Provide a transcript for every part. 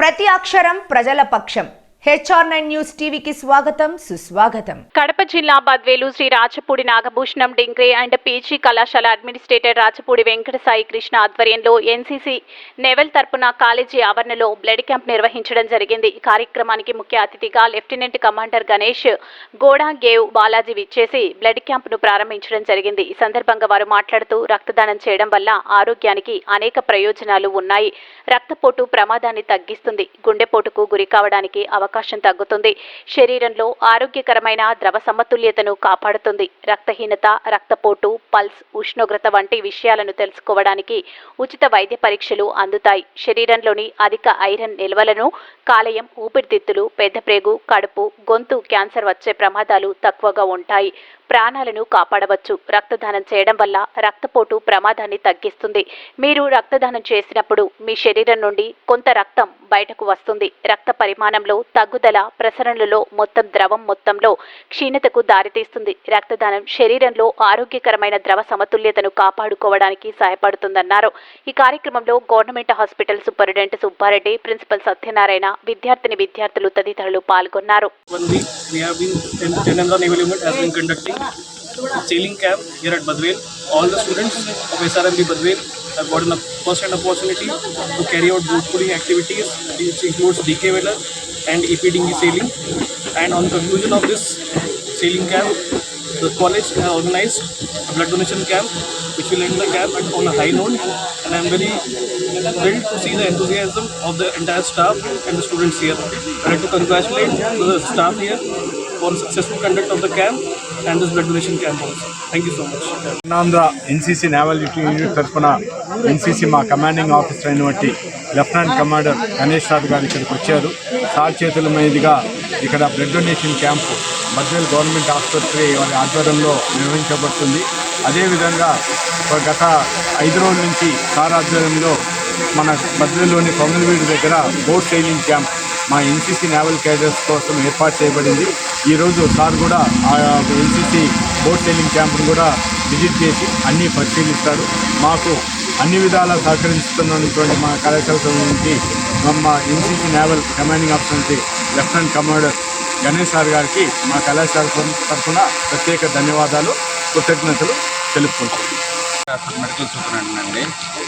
ప్రతి అక్షరం ప్రజల పక్షం. HR9 న్యూస్ టీవీకి స్వాగతం సుస్వాగతం. కడప జిల్లా Badvel Sri Rachapudi Nagabhushanam degree and PG కళాశాల అడ్మినిస్ట్రేటర్ రాచపూడి వెంకట సాయి కృష్ణ ఆధ్వర్యంలో NCC నెవెల్ తరపున కాలేజీ ఆవరణలో బ్లడ్ క్యాంప్ నిర్వహించడం జరిగింది. ఈ కార్యక్రమానికి ముఖ్య అతిథిగా లెఫ్టినెంట్ కమాండర్ గణేష్ గోడా గేవ్ బాలాజీ విచ్చేసి బ్లడ్ క్యాంప్ను ప్రారంభించడం జరిగింది. ఈ సందర్భంగా వారు మాట్లాడుతూ రక్తదానం చేయడం వల్ల ఆరోగ్యానికి అనేక ప్రయోజనాలు ఉన్నాయి. రక్తపోటు ప్రమాదాన్ని తగ్గిస్తుంది. గుండెపోటుకు గురి కావడానికి అవకాశం తగ్గుతుంది. శరీరంలో ఆరోగ్యకరమైన ద్రవ సమతుల్యతను కాపాడుతుంది. రక్తహీనత, రక్తపోటు, పల్స్, ఉష్ణోగ్రత వంటి విషయాలను తెలుసుకోవడానికి ఉచిత వైద్య పరీక్షలు అందుతాయి. శరీరంలోని అధిక ఐరన్ నిల్వలను కాలేయం, ఊపిరితిత్తులు, పెద్దప్రేగు, కడుపు, గొంతు క్యాన్సర్ వచ్చే ప్రమాదాలు తక్కువగా ఉంటాయి. ప్రాణాలను కాపాడవచ్చు. రక్తదానం చేయడం వల్ల రక్తపోటు ప్రమాదాన్ని తగ్గిస్తుంది. మీరు రక్తదానం చేసినప్పుడు మీ శరీరం నుండి కొంత రక్తం బయటకు వస్తుంది. రక్త పరిమాణంలో తగ్గుదల ప్రసరణలో ద్రవం మొత్తంలో క్షీణతకు దారితీస్తుంది. రక్తదానం శరీరంలో ఆరోగ్యకరమైన ద్రవ సమతుల్యతను కాపాడుకోవడానికి సహాయపడుతుందన్నారు. ఈ కార్యక్రమంలో government hospital superintendent Subbareddy, principal Satyanarayana, విద్యార్థులు తదితరులు పాల్గొన్నారు. Sailing camp here at Badvel. All the students of SRMB Badvel have gotten a first-hand opportunity to carry out boat pulling activities, which includes DK Weller and EPDinghy sailing. And on conclusion of this sailing camp, the college has organized a blood donation camp, which will end the camp on a high note. And I am very thrilled to see the enthusiasm of the entire staff and the students here. I would like to congratulate the staff here for successful conduct of the camp and this blood donation camp also. Thank you so much. Andhra NCC naval unit తరఫున NCC మా commanding officer అయినటువంటి lieutenant commander Ganesh sir గారు ఇక్కడికి వచ్చారు. Sir చేతుల మీదుగా ఇక్కడ blood donation camp Badvel government ఆసుపత్రి వారి ఆధ్వర్యంలో నిర్వహించబడుతుంది. అదేవిధంగా గత 5 రోజుల నుంచి సార్ ఆధ్వర్యంలో మన బద్వేల్లోని పొంగల్వీడు దగ్గర బోట్ సైలింగ్ క్యాంప్ మా NCC నేవల్ క్యాడర్స్ కోసం ఏర్పాటు చేయబడింది. ఈరోజు సార్ కూడా ఆ NCC బోట్ సైలింగ్ క్యాంప్ను కూడా విజిట్ చేసి అన్నీ పరిశీలిస్తారు. మాకు అన్ని విధాలా సహకరిస్తున్నటువంటి మా కళాశాల నుంచి మా NCC నేవల్ కమాండింగ్ ఆఫీసర్ నుంచి లెఫ్టినెంట్ కమాండర్ గణేష్ సార్ గారికి మా కళాశాల తరఫున ప్రత్యేక ధన్యవాదాలు, కృతజ్ఞతలు తెలుపుకుంటున్నాం. మెడికల్ సూపరింటెండెంట్ అండి.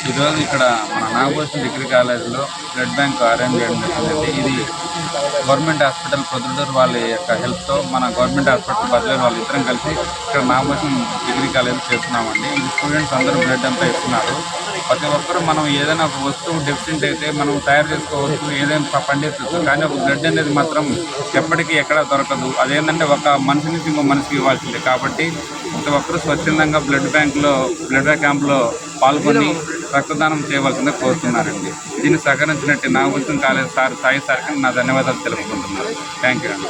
ఈరోజు ఇక్కడ మన నాగభూషణం డిగ్రీ కాలేజీలో బ్లడ్ బ్యాంక్ అరేంజ్ చేయడం జరిగింది. ఇది గవర్నమెంట్ హాస్పిటల్ ప్రొద్దుటూరు వాళ్ళ యొక్క హెల్ప్తో మన గవర్నమెంట్ హాస్పిటల్ బద్వేలు వాళ్ళు ఇద్దరం కలిసి ఇక్కడ నాగభూషణం డిగ్రీ కాలేజీ చేస్తున్నామండి. ఈ స్టూడెంట్స్ అందరూ బ్లడ్ అంతా ఇస్తున్నారు. ప్రతి ఒక్కరూ మనం ఏదైనా ఒక వస్తువు డెఫిషియెంట్ అయితే మనం తయారు చేసుకోవచ్చు, ఏదైనా పండించవచ్చు. కానీ ఒక బ్లడ్ అనేది మాత్రం ఎప్పటికీ ఎక్కడ దొరకదు. అదేంటంటే ఒక మనిషి నుంచి ఇంకో మనిషికి ఇవ్వాల్సిందే. కాబట్టి ప్రతి ఒక్కరూ స్వచ్ఛందంగా బ్లడ్ క్యాంప్లో పాల్గొని రక్తదానం చేయవలసిందే కోరుతున్నారండి. దీన్ని సహకరించినట్టు నాగభూషణం కాలేజ్ సార్ సాయి సార్కి నా ధన్యవాదాలు తెలుపుకుంటున్నాను. థ్యాంక్ యూ అండి.